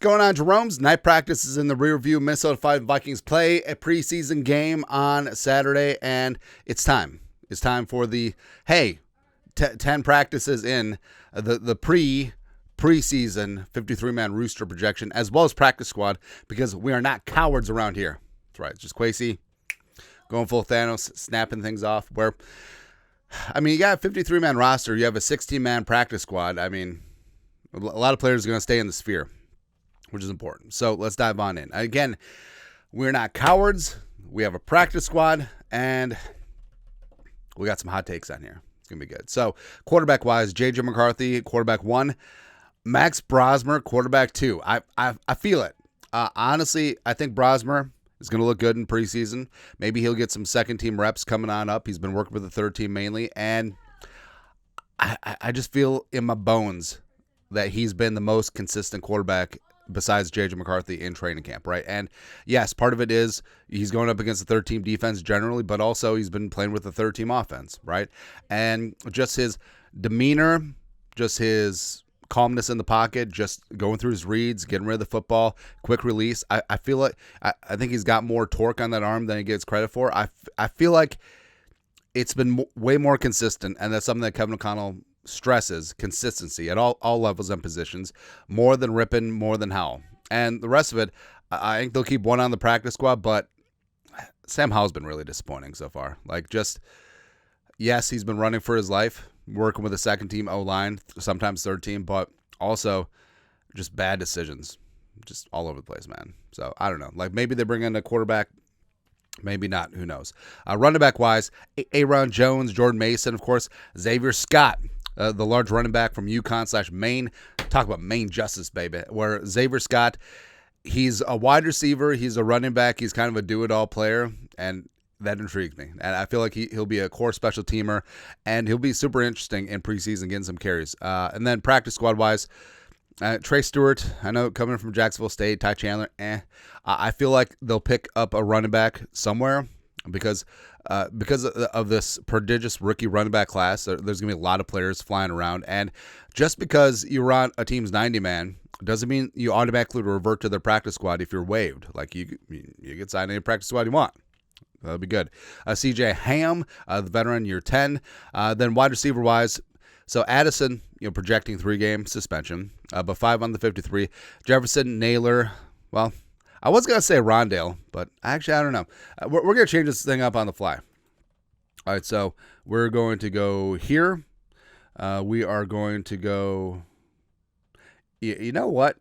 going on, Jerome's? Night practice is in the rear view. Minnesota Vikings play a preseason game on Saturday, and it's time. It's time for the, 10 practices in the preseason 53-man rooster projection, as well as practice squad, because we are not cowards around here. That's right. It's just Kwesi going full Thanos, snapping things off. You got a 53-man roster. You have a 16-man practice squad. A lot of players are going to stay in the sphere, which is important. So let's dive on in. Again, we're not cowards. We have a practice squad, and we got some hot takes on here. It's going to be good. So quarterback-wise, J.J. McCarthy, quarterback 1. Max Brosmer, quarterback 2. I feel it. Honestly, I think Brosmer is going to look good in preseason. Maybe he'll get some second-team reps coming on up. He's been working with the third team mainly, and I just feel in my bones that he's been the most consistent quarterback besides J.J. McCarthy in training camp, right? And yes, part of it is he's going up against the third-team defense generally, but also he's been playing with the third-team offense, right? And just his demeanor, just his calmness in the pocket, just going through his reads, getting rid of the football, quick release. I feel like I think he's got more torque on that arm than he gets credit for. I feel like it's been way more consistent, and that's something that Kevin O'Connell stresses, consistency at all levels and positions, more than Rippon, more than Howell. And the rest of it, I think they'll keep one on the practice squad, but Sam Howell's been really disappointing so far. Yes, he's been running for his life, working with a second-team O-line, sometimes third-team, but also just bad decisions, just all over the place, man. So, I don't know. Maybe they bring in a quarterback, maybe not. Who knows? Running back-wise, Aaron Jones, Jordan Mason, of course, Xavier Scott, the large running back from UConn/Maine. Talk about Maine justice, baby. Where Xavier Scott, he's a wide receiver, he's a running back, he's kind of a do-it-all player, and that intrigues me. And I feel like he'll be a core special teamer, and he'll be super interesting in preseason, getting some carries. And then practice squad-wise, Trey Stewart, I know coming from Jacksonville State, Ty Chandler, I feel like they'll pick up a running back somewhere because of this prodigious rookie running back class. There's going to be a lot of players flying around, and just because you're on a team's 90-man doesn't mean you automatically revert to their practice squad if you're waived. You get signed in a practice squad you want. That'll be good. CJ Ham, the veteran, year 10. Then wide receiver-wise, so Addison, projecting 3-game suspension, but 5 on the 53. Jefferson, Naylor, well, I was going to say Rondale, but actually, I don't know. We're going to change this thing up on the fly. All right, so we're going to go here. We are going to go, you know what?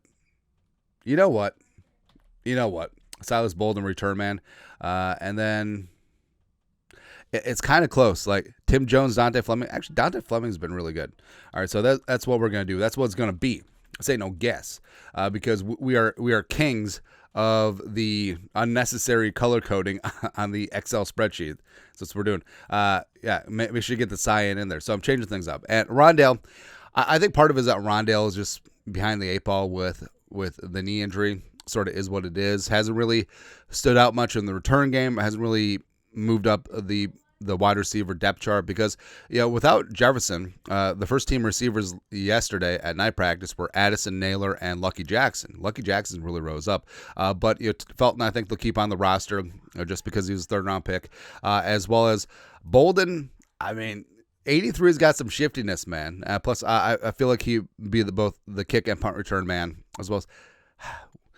Silas Bolden, return man. And then it's kind of close. Tim Jones, Dante Fleming. Actually, Dante Fleming's been really good. All right, so that's what we're going to do. That's what it's going to be. I say no guess, because we are kings of the unnecessary color coding on the Excel spreadsheet. So that's what we're doing. We should get the cyan in there. So I'm changing things up. And Rondale, I think part of it is that Rondale is just behind the 8 ball with the knee injury. Sort of is what it is. Hasn't really stood out much in the return game. Hasn't really moved up the wide receiver depth chart because, without Jefferson, the first team receivers yesterday at night practice were Addison, Naylor, and Lucky Jackson. Lucky Jackson really rose up. But Felton, I think they'll keep on the roster just because he was a third-round pick, as well as Bolden. 83's got some shiftiness, man. Plus, I feel like he'd be both the kick and punt return man, as well as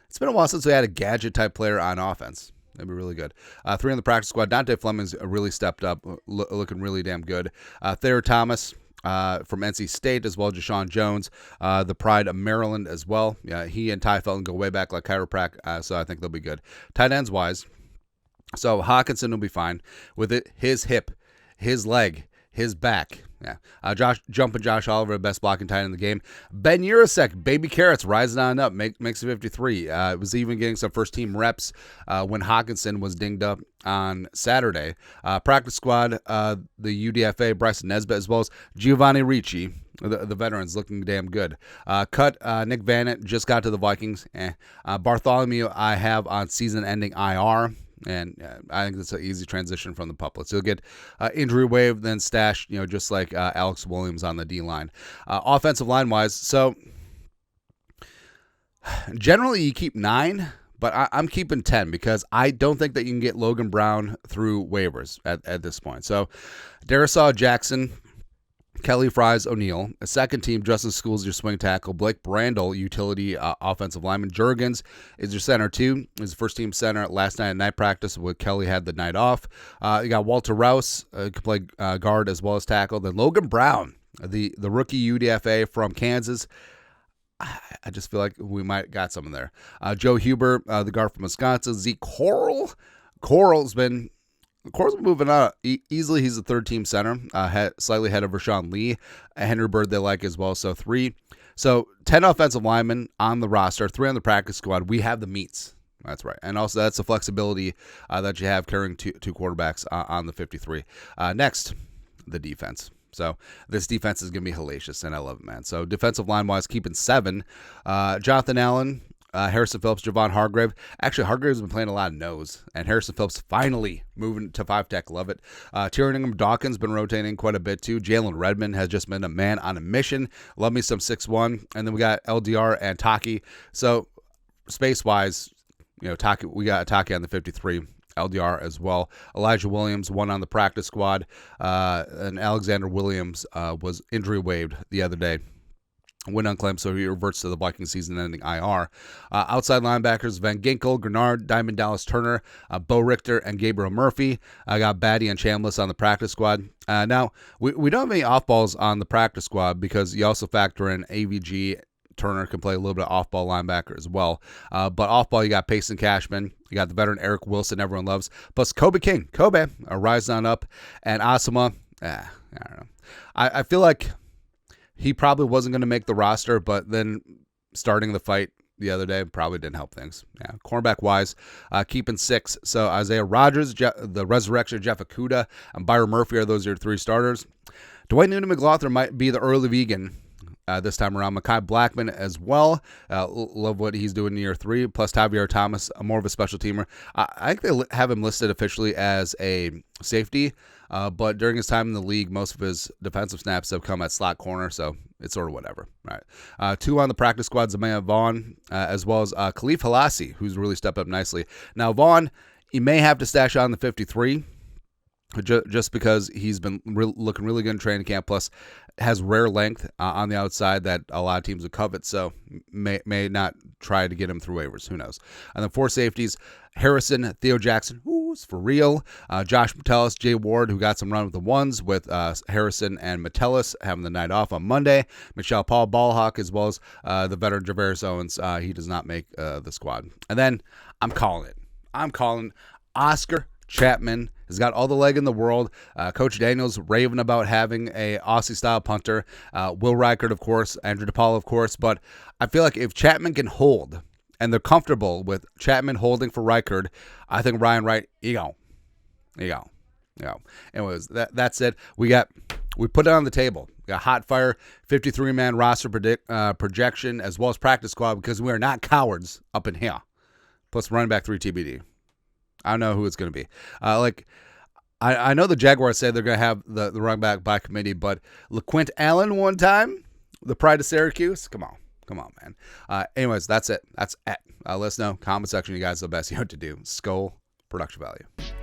it's been a while since we had a gadget-type player on offense. That'd be really good. 3 on the practice squad. Dante Fleming's really stepped up, looking really damn good. Thayer Thomas from NC State, as well as Deshaun Jones, the pride of Maryland as well. He and Ty Felton go way back like chiropractic, so I think they'll be good. Tight ends-wise, so Hawkinson will be fine with it. His hip, his leg, his back. Josh Oliver, the best blocking tight end in the game. Ben Urasek, baby carrots, rising on up, makes a 53. Was even getting some first-team reps when Hawkinson was dinged up on Saturday. Practice squad, the UDFA, Bryson Nesbitt, as well as Giovanni Ricci, the veterans, looking damn good. Nick Vannett just got to the Vikings. Bartholomew, I have on season-ending IR. And I think that's an easy transition from the pup. So he'll get injury waived, then stashed, just like Alex Williams on the D-line. Offensive line-wise, so Generally, you keep 9, but I'm keeping 10 because I don't think that you can get Logan Brown through waivers at this point. So, Darisaw Jackson, Kelly Fries O'Neal, a second team, Justin Schools, your swing tackle, Blake Brandel, utility offensive lineman, Juergens is your center too, is first team center last night at night practice with Kelly had the night off. You got Walter Rouse, could play guard as well as tackle. Then Logan Brown, the rookie UDFA from Kansas. I just feel like we might got someone there. Joe Huber, the guard from Wisconsin. Zeke Corral's been moving up easily. He's a third team center, slightly ahead of Rashawn Lee. Henry Bird they like as well. So 3. So 10 offensive linemen on the roster, 3 on the practice squad. We have the meats. That's right. And also that's the flexibility that you have carrying two quarterbacks on the 53. Next, the defense. So this defense is going to be hellacious, and I love it, man. So defensive line-wise, keeping 7. Jonathan Allen, Harrison Phillips, Javon Hargrave. Actually, Hargrave's been playing a lot of nose, and Harrison Phillips finally moving to 5-tech. Love it. Tyrion Ingram-Dawkins been rotating quite a bit, too. Jalen Redmond has just been a man on a mission. Love me some 6'1". And then we got LDR and Taki. So space-wise, Taki, we got Taki on the 53. LDR as well. Elijah Williams, 1 on the practice squad. And Alexander Williams was injury waived the other day. Went unclaimed, so he reverts to the Vikings season-ending IR. Outside linebackers, Van Ginkel, Grenard, Diamond Dallas Turner, Bo Richter, and Gabriel Murphy. I got Batty and Chambliss on the practice squad. Now, we don't have any off-balls on the practice squad because you also factor in AVG. Turner can play a little bit of off-ball linebacker as well. But off-ball, you got Payson Cashman. You got the veteran Eric Wilson everyone loves. Plus Kobe King. Kobe, rising on up. And Asama, I don't know. I feel like he probably wasn't going to make the roster, but then starting the fight the other day probably didn't help things. Yeah, cornerback-wise, keeping 6. So Isaiah Rodgers, the resurrection, Jeff Okudah, and Byron Murphy are those your 3 starters. Dwayne Newton-McLaughlin might be the early vegan this time around. Mekhi Blackman as well. Love what he's doing in year 3. Plus Tavier Thomas, more of a special teamer. I think they have him listed officially as a safety, but during his time in the league, most of his defensive snaps have come at slot corner, so it's sort of whatever. All right. 2 on the practice squad, Zamaya Vaughn, as well as Khalif Halassi, who's really stepped up nicely. Now, Vaughn, he may have to stash on the 53, just because he's been looking really good in training camp, plus has rare length on the outside that a lot of teams would covet, so may not try to get him through waivers. Who knows? And then 4 safeties, Harrison, Theo Jackson, who's for real, Josh Metellus, Jay Ward, who got some run with the ones, with Harrison and Metellus having the night off on Monday, Michelle Paul Ballhawk, as well as the veteran Javarius Owens. He does not make the squad. And then I'm calling Oscar Chapman has got all the leg in the world. Coach Daniels raving about having a Aussie-style punter. Will Reichert, of course. Andrew DePaul, of course. But I feel like if Chapman can hold, and they're comfortable with Chapman holding for Reichert, I think Ryan Wright, you go. Anyways, that's it. We put it on the table. We got hot fire, 53-man roster projection, as well as practice squad, because we are not cowards up in here. Plus running back 3 TBD. I don't know who it's going to be. I know the Jaguars say they're going to have the running back by committee, but LaQuint Allen one time, the pride of Syracuse. Come on, man. Anyways, that's it. Let us know. Comment section, you guys, the best you know what to do. Skull production value.